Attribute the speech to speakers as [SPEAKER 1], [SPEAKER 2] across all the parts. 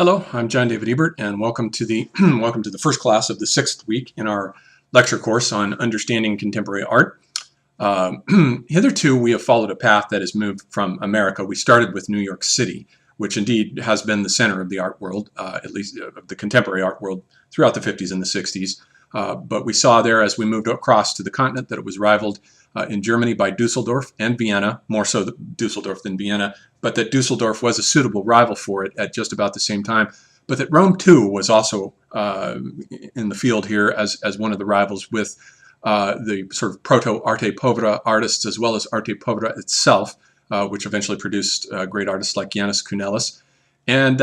[SPEAKER 1] Hello, I'm John David Ebert, and welcome to the welcome to the first class of the 6th week in our lecture course on understanding contemporary art. Hitherto, we have followed a path that has moved from America. We started with New York City, which indeed has been the center of the art world, at least of the contemporary art world, throughout the 50s and the 60s. But we saw there, as we moved across to the continent, that it was rivaled in Germany by Dusseldorf and Vienna, more so Dusseldorf than Vienna, but that Dusseldorf was a suitable rival for it at just about the same time. But that Rome, too, was also in the field here as one of the rivals with the sort of proto-arte povera artists, as well as arte povera itself, which eventually produced great artists like Janus Cunelis. And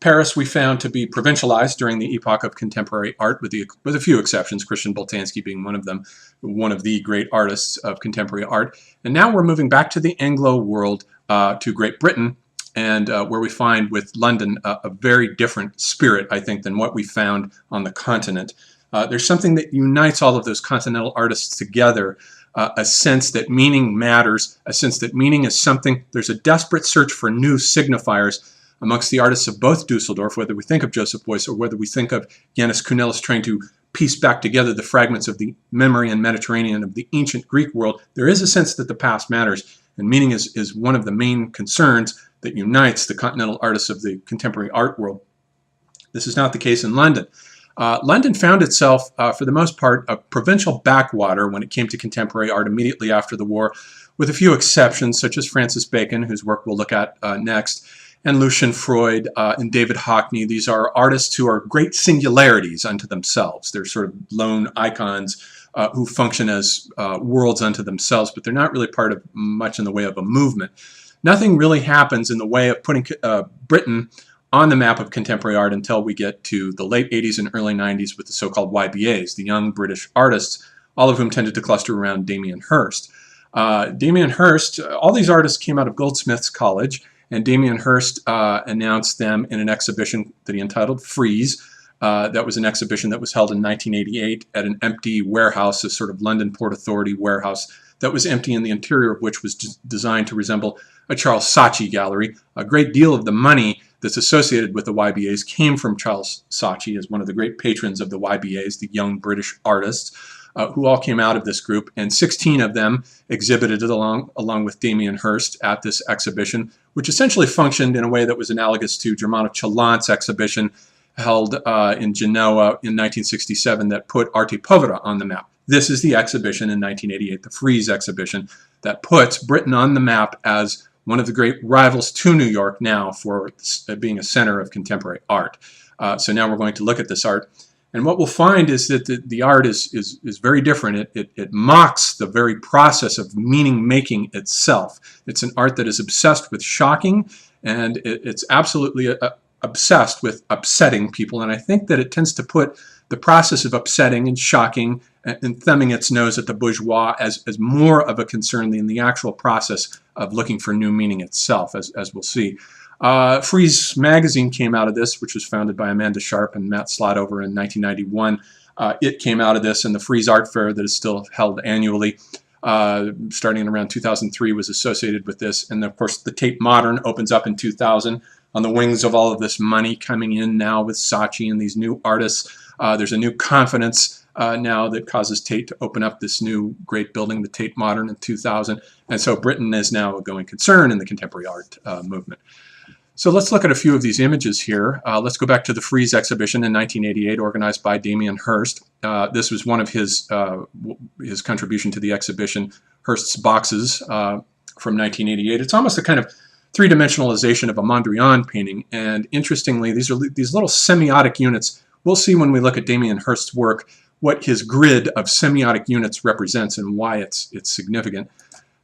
[SPEAKER 1] Paris we found to be provincialized during the epoch of contemporary art, with a few exceptions, Christian Boltanski being one of them, one of the great artists of contemporary art. And now we're moving back to the Anglo world, to Great Britain, and where we find with London a very different spirit, I think, than what we found on the continent. There's something that unites all of those continental artists together, a sense that meaning matters, a sense that meaning is something. There's a desperate search for new signifiers amongst the artists of both Dusseldorf, whether we think of Joseph Beuys or whether we think of Janus Cunelis trying to piece back together the fragments of the memory and Mediterranean of the ancient Greek world. There is a sense that the past matters, and meaning is one of the main concerns that unites the continental artists of the contemporary art world. This is not the case in London. London found itself, for the most part, a provincial backwater when it came to contemporary art immediately after the war, with a few exceptions, such as Francis Bacon, whose work we'll look at next, and Lucian Freud and David Hockney. These are artists who are great singularities unto themselves. They're sort of lone icons who function as worlds unto themselves, but they're not really part of much in the way of a movement. Nothing really happens in the way of putting Britain on the map of contemporary art until we get to the late 80s and early 90s with the so-called YBAs, the young British artists, all of whom tended to cluster around Damien Hirst. Damien Hirst, all these artists came out of Goldsmiths College, and Damien Hirst announced them in an exhibition that he entitled Freeze. That was an exhibition that was held in 1988 at an empty warehouse, a sort of London Port Authority warehouse that was empty, and the interior of which was designed to resemble a Charles Saatchi gallery. A great deal of the money that's associated with the YBAs came from Charles Saatchi, as one of the great patrons of the YBAs, the young British artists, who all came out of this group, and 16 of them exhibited along with Damien Hirst at this exhibition, which essentially functioned in a way that was analogous to Germano Chalant's exhibition held in Genoa in 1967 that put arte povera on the map. This is the exhibition in 1988, the Frieze exhibition, that puts Britain on the map as one of the great rivals to New York now for being a center of contemporary art. So now we're going to look at this art. And what we'll find is that the art is very different. It mocks the very process of meaning-making itself. It's an art that is obsessed with shocking, and it's absolutely obsessed with upsetting people. And I think that it tends to put the process of upsetting and shocking and thumbing its nose at the bourgeois as more of a concern than the actual process of looking for new meaning itself, as we'll see. Frieze magazine came out of this, which was founded by Amanda Sharp and Matt Sladover in 1991. It came out of this, and the Frieze Art Fair that is still held annually, starting in around 2003, was associated with this. And of course, the Tate Modern opens up in 2000 on the wings of all of this money coming in now with Saatchi and these new artists. There's a new confidence now that causes Tate to open up this new great building, the Tate Modern, in 2000. And so Britain is now a going concern in the contemporary art movement. So let's look at a few of these images here. Let's go back to the Frieze exhibition in 1988, organized by Damien Hirst. This was one of his contribution to the exhibition, Hirst's boxes from 1988. It's almost a kind of three-dimensionalization of a Mondrian painting, and interestingly, these are these little semiotic units. We'll see when we look at Damien Hirst's work what his grid of semiotic units represents and why it's significant.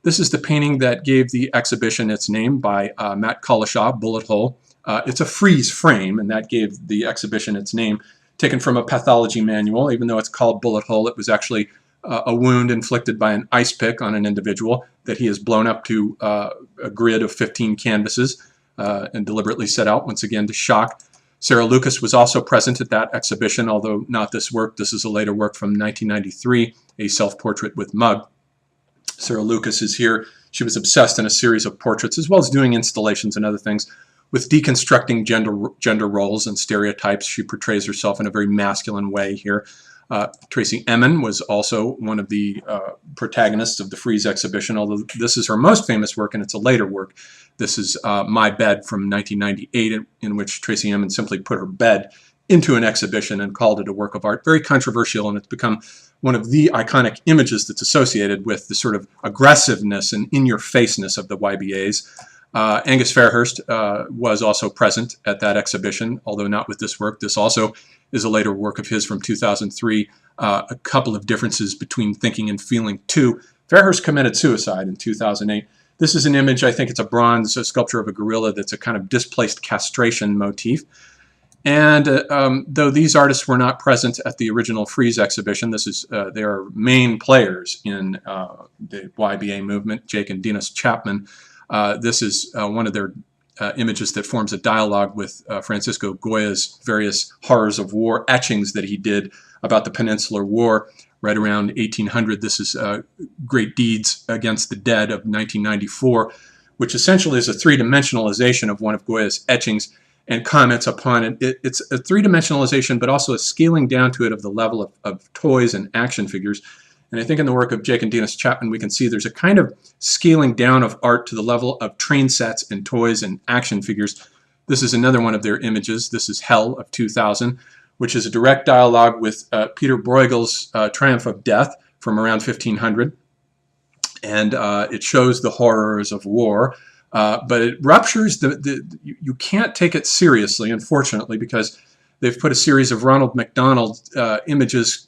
[SPEAKER 1] This is the painting that gave the exhibition its name by Matt Collishaw, Bullet Hole. It's a frieze frame, and that gave the exhibition its name, taken from a pathology manual. Even though it's called Bullet Hole, it was actually a wound inflicted by an ice pick on an individual that he has blown up to a grid of 15 canvases and deliberately set out, once again, to shock. Sarah Lucas was also present at that exhibition, although not this work. This is a later work from 1993, a self-portrait with mug. Sarah Lucas is here. She was obsessed in a series of portraits, as well as doing installations and other things, with deconstructing gender roles and stereotypes. She portrays herself in a very masculine way here. Tracey Emin was also one of the protagonists of the Frieze exhibition, although this is her most famous work and it's a later work. This is My Bed from 1998, in which Tracey Emin simply put her bed into an exhibition and called it a work of art. Very controversial, and it's become one of the iconic images that's associated with the sort of aggressiveness and in-your-faceness of the YBAs. Angus Fairhurst was also present at that exhibition, although not with this work. This also is a later work of his from 2003. A couple of differences between Thinking and Feeling 2. Fairhurst committed suicide in 2008. This is an image, I think it's a bronze sculpture of a gorilla that's a kind of displaced castration motif. And though these artists were not present at the original Frieze exhibition, this is they are main players in the YBA movement, Jake and Dinas Chapman. This is one of their images that forms a dialogue with Francisco Goya's various horrors of war etchings that he did about the Peninsular War right around 1800. This is Great Deeds Against the Dead of 1994, which essentially is a three-dimensionalization of one of Goya's etchings, and comments upon it. It's a three-dimensionalization, but also a scaling down to it of the level of toys and action figures. And I think in the work of Jake and Dinas Chapman, we can see there's a kind of scaling down of art to the level of train sets and toys and action figures. This is another one of their images. This is Hell of 2000, which is a direct dialogue with Peter Bruegel's Triumph of Death from around 1500. And it shows the horrors of war. But it ruptures you can't take it seriously, unfortunately, because they've put a series of Ronald McDonald images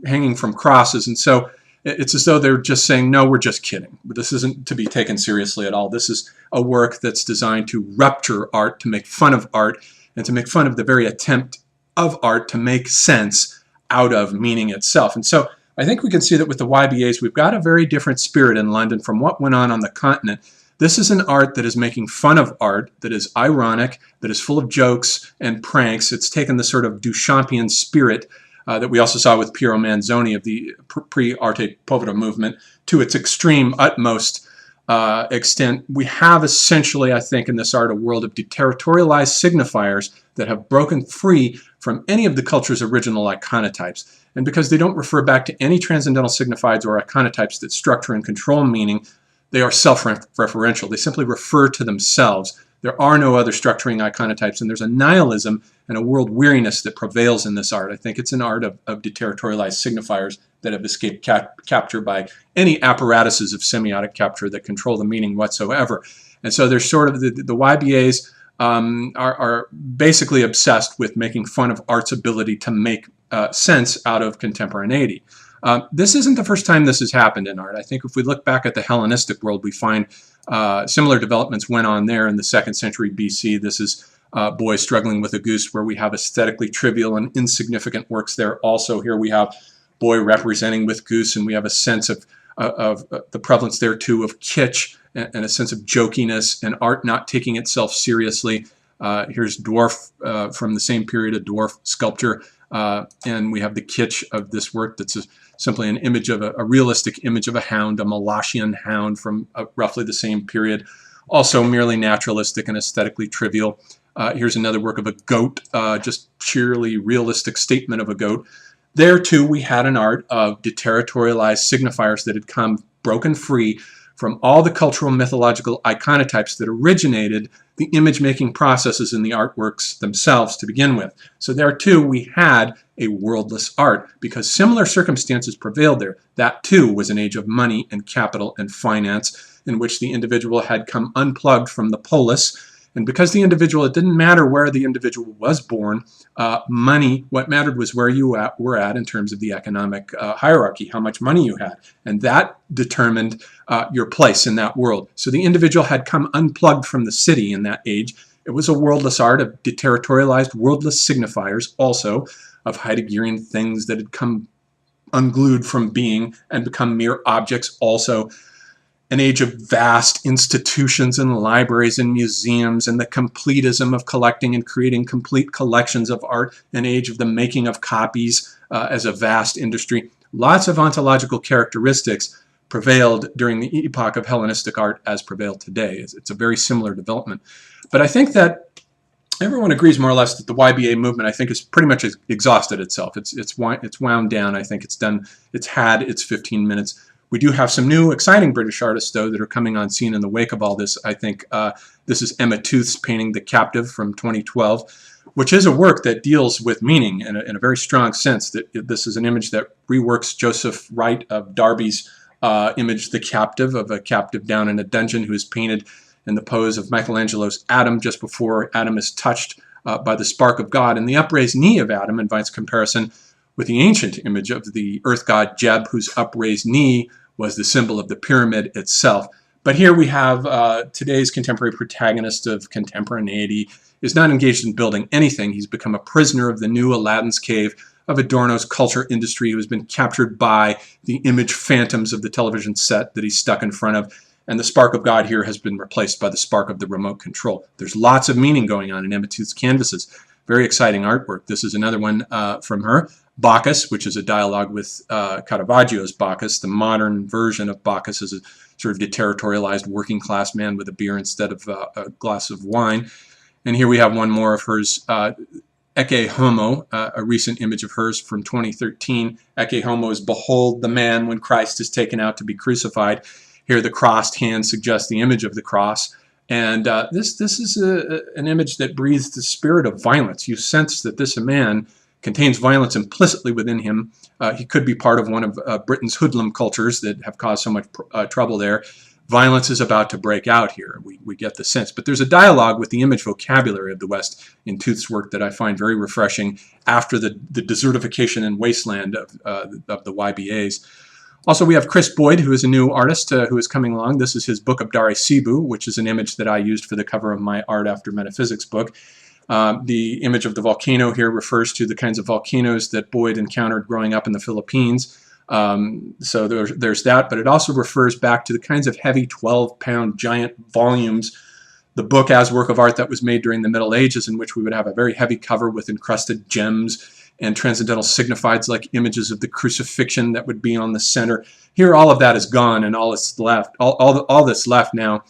[SPEAKER 1] hanging from crosses. And so it's as though they're just saying, no, we're just kidding. But this isn't to be taken seriously at all. This is a work that's designed to rupture art, to make fun of art, and to make fun of the very attempt of art to make sense out of meaning itself. And so I think we can see that with the YBAs, we've got a very different spirit in London from what went on the continent. This is an art that is making fun of art, that is ironic, that is full of jokes and pranks. It's taken the sort of Duchampian spirit that we also saw with Piero Manzoni of the pre-Arte Povera movement to its extreme, utmost extent. We have essentially, I think, in this art a world of deterritorialized signifiers that have broken free from any of the culture's original iconotypes. And because they don't refer back to any transcendental signifieds or iconotypes that structure and control meaning, they are self-referential. They simply refer to themselves. There are no other structuring iconotypes, and there's a nihilism and a world weariness that prevails in this art. I think it's an art of deterritorialized signifiers that have escaped capture by any apparatuses of semiotic capture that control the meaning whatsoever. And so there's sort of the YBAs are basically obsessed with making fun of art's ability to make sense out of contemporaneity. This isn't the first time this has happened in art. I think if we look back at the Hellenistic world, we find similar developments went on there in the 2nd century BC. This is Boy Struggling with a Goose, where we have aesthetically trivial and insignificant works there. Also here we have Boy representing with Goose, and we have a sense of the prevalence there too of kitsch and a sense of jokiness and art not taking itself seriously. Here's Dwarf from the same period, a dwarf sculpture. And we have the kitsch of this work that's simply an image of a realistic image of a hound, a Malachian hound from roughly the same period, also merely naturalistic and aesthetically trivial. Here's another work of a goat, just sheerly realistic statement of a goat. There too we had an art of deterritorialized signifiers that had come broken free from all the cultural mythological iconotypes that originated the image-making processes in the artworks themselves to begin with. So there too we had a worldless art because similar circumstances prevailed there. That too was an age of money and capital and finance in which the individual had come unplugged from the polis. And because the individual, it didn't matter where the individual was born, money, what mattered was where you were at in terms of the economic hierarchy, how much money you had. And that determined your place in that world. So the individual had come unplugged from the city in that age. It was a worldless art of deterritorialized, worldless signifiers, also of Heideggerian things that had come unglued from being and become mere objects, also an age of vast institutions and libraries and museums and the completism of collecting and creating complete collections of art, an age of the making of copies as a vast industry. Lots of ontological characteristics prevailed during the epoch of Hellenistic art as prevailed today. It's a very similar development. But I think that everyone agrees more or less that the YBA movement, I think, is pretty much exhausted itself. It's wound down. I think it's done. It's had its 15 minutes. We do have some new, exciting British artists, though, that are coming on scene in the wake of all this. I think this is Emma Tooth's painting The Captive from 2012, which is a work that deals with meaning in a very strong sense. That this is an image that reworks Joseph Wright of Darby's image, The Captive, of a captive down in a dungeon who is painted in the pose of Michelangelo's Adam just before Adam is touched by the spark of God. And the upraised knee of Adam invites comparison with the ancient image of the earth god Jeb, whose upraised knee was the symbol of the pyramid itself. But here we have today's contemporary protagonist of contemporaneity is not engaged in building anything. He's become a prisoner of the new Aladdin's cave of Adorno's culture industry, who has been captured by the image phantoms of the television set that he's stuck in front of. And the spark of God here has been replaced by the spark of the remote control. There's lots of meaning going on in Emma Tooth's canvases. Very exciting artwork. This is another one from her. Bacchus, which is a dialogue with Caravaggio's Bacchus. The modern version of Bacchus is a sort of deterritorialized working class man with a beer instead of a glass of wine. And here we have one more of hers, Ecce Homo, a recent image of hers from 2013. Ecce Homo is behold the man when Christ is taken out to be crucified. Here the crossed hand suggests the image of the cross. And this is an image that breathes the spirit of violence. You sense that this man contains violence implicitly within him. He could be part of one of Britain's hoodlum cultures that have caused so much trouble there. Violence is about to break out here. We get the sense. But there's a dialogue with the image vocabulary of the West in Tooth's work that I find very refreshing after the desertification and wasteland of the YBAs. Also, we have Chris Boyd, who is a new artist who is coming along. This is his book of Dari Sibu, which is an image that I used for the cover of my Art After Metaphysics book. The image of the volcano here refers to the kinds of volcanoes that Boyd encountered growing up in the Philippines. So there's that, but it also refers back to the kinds of heavy 12-pound giant volumes, the book as work of art that was made during the Middle Ages, in which we would have a very heavy cover with encrusted gems and transcendental signifieds like images of the crucifixion that would be on the center. Here, all of that is gone, and all that's left, all that's left now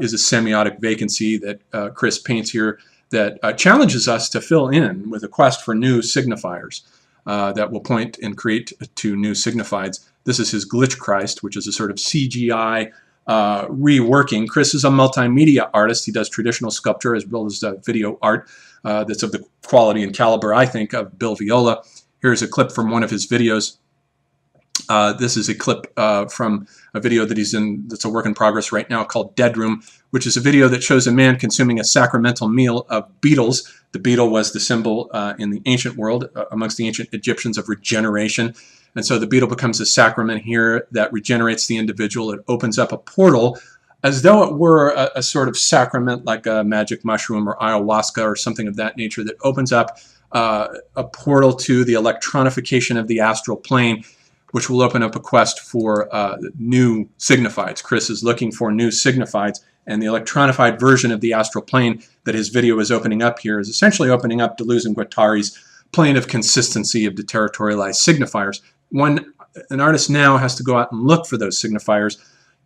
[SPEAKER 1] is a semiotic vacancy that Chris paints here that challenges us to fill in with a quest for new signifiers that will point and create to new signifieds. This is his Glitch Christ, which is a sort of CGI reworking. Chris is a multimedia artist. He does traditional sculpture as well as video art that's of the quality and caliber, I think, of Bill Viola. Here's a clip from one of his videos. This is a clip from a video that he's in that's a work in progress right now called Dead Room, which is a video that shows a man consuming a sacramental meal of beetles. The beetle was the symbol in the ancient world, amongst the ancient Egyptians, of regeneration. And so the beetle becomes a sacrament here that regenerates the individual. It opens up a portal as though it were a sort of sacrament like a magic mushroom or ayahuasca or something of that nature that opens up a portal to the electronification of the astral plane, which will open up a quest for new signifieds. Chris is looking for new signifieds, and the electronified version of the astral plane that his video is opening up here is essentially opening up Deleuze and Guattari's plane of consistency of deterritorialized signifiers. An artist now has to go out and look for those signifiers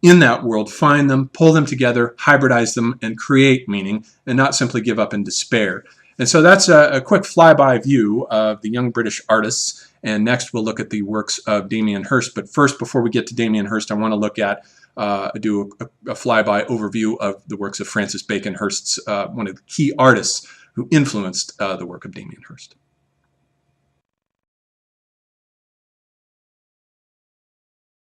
[SPEAKER 1] in that world, find them, pull them together, hybridize them, and create meaning, and not simply give up in despair. And so that's a quick flyby view of the young British artists. And next we'll look at the works of Damien Hirst. But first, before we get to Damien Hirst, I want to look at, do a flyby overview of the works of Francis Bacon Hirst's, one of the key artists who influenced the work of Damien Hirst.